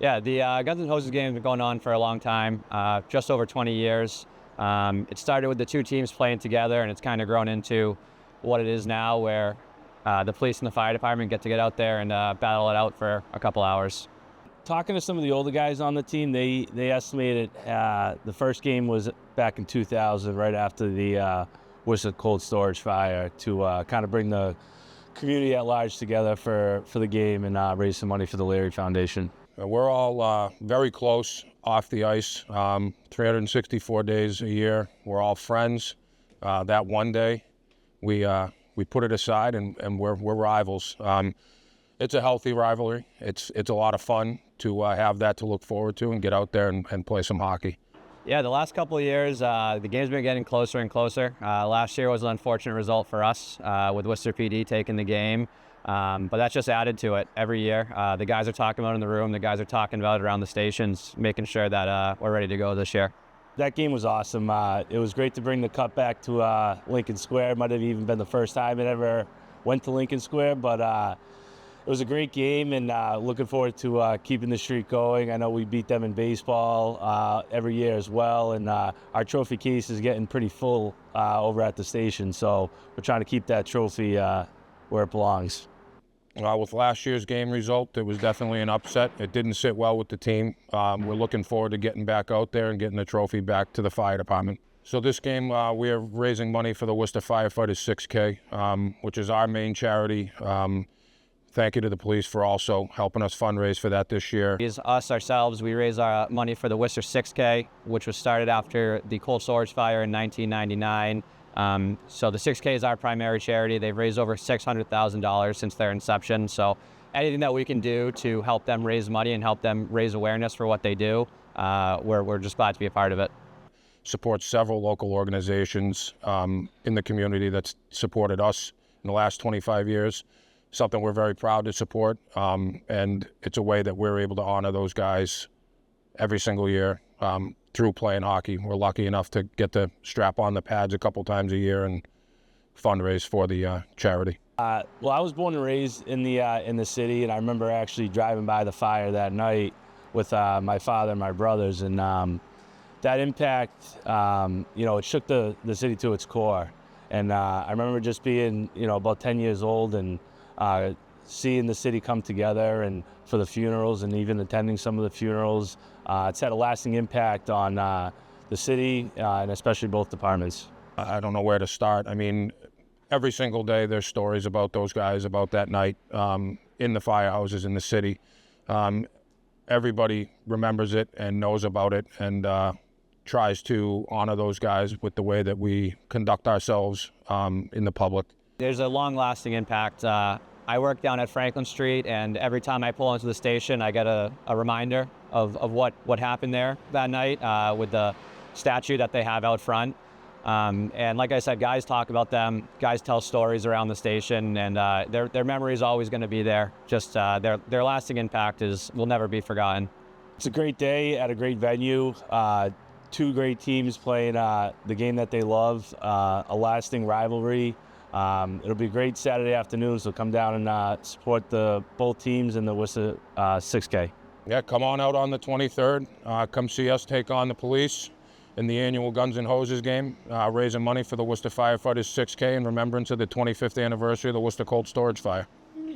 Yeah, the Guns N' Hoses game has been going on for a long time, just over 20 years. It started with the two teams playing together, and it's kind of grown into what it is now, where the police and the fire department get out there and battle it out for a couple hours. Talking to some of the older guys on the team, they estimated the first game was back in 2000, right after the Worcester cold storage fire, to kind of bring the community at large together for the game and raise some money for the Leary Foundation. We're all very close off the ice, 364 days a year. We're all friends. That one day, we put it aside and we're rivals. It's a healthy rivalry. It's a lot of fun to have that to look forward to and get out there and play some hockey. Yeah, the last couple of years, the game's been getting closer and closer. Last year was an unfortunate result for us with Worcester PD taking the game, but that's just added to it every year. The guys are talking about it in the room. The guys are talking about it around the stations, making sure that we're ready to go this year. That game was awesome. It was great to bring the cup back to Lincoln Square. It might have even been the first time it ever went to Lincoln Square, but it was a great game, and looking forward to keeping the streak going. I know we beat them in baseball every year as well, and our trophy case is getting pretty full over at the station, so we're trying to keep that trophy where it belongs. With last year's game result, it was definitely an upset. It didn't sit well with the team. We're looking forward to getting back out there and getting the trophy back to the fire department. So this game, we are raising money for the Worcester Firefighters 6K, which is our main charity. Thank you to the police for also helping us fundraise for that this year. Us ourselves, we raise our money for the Worcester 6K, which was started after the cold storage fire in 1999. So the 6K is our primary charity. They've raised over $600,000 since their inception. So anything that we can do to help them raise money and help them raise awareness for what they do, we're just glad to be a part of it. Support several local organizations in the community that's supported us in the last 25 years. Something we're very proud to support, and it's a way that we're able to honor those guys every single year through playing hockey. We're lucky enough to get to strap on the pads a couple times a year and fundraise for the charity. Well, I was born and raised in the city, and I remember actually driving by the fire that night with my father and my brothers, and that impact, it shook the city to its core. And I remember just being, about 10 years old and seeing the city come together and for the funerals and even attending some of the funerals. It's had a lasting impact on the city and especially both departments. I don't know where to start. I mean, every single day there's stories about those guys, about that night in the firehouses in the city. Everybody remembers it and knows about it and tries to honor those guys with the way that we conduct ourselves in the public. There's a long-lasting impact. I work down at Franklin Street, and every time I pull into the station, I get a reminder of what happened there that night with the statue that they have out front. And like I said, guys talk about them, guys tell stories around the station, and their memory is always going to be there. Just their lasting impact will never be forgotten. It's a great day at a great venue. Two great teams playing the game that they love, a lasting rivalry. It'll be a great Saturday afternoon, so come down and support both teams in the Worcester 6K. Yeah, come on out on the 23rd. Come see us take on the police in the annual Guns N' Hoses game, raising money for the Worcester Firefighters 6K in remembrance of the 25th anniversary of the Worcester cold storage fire.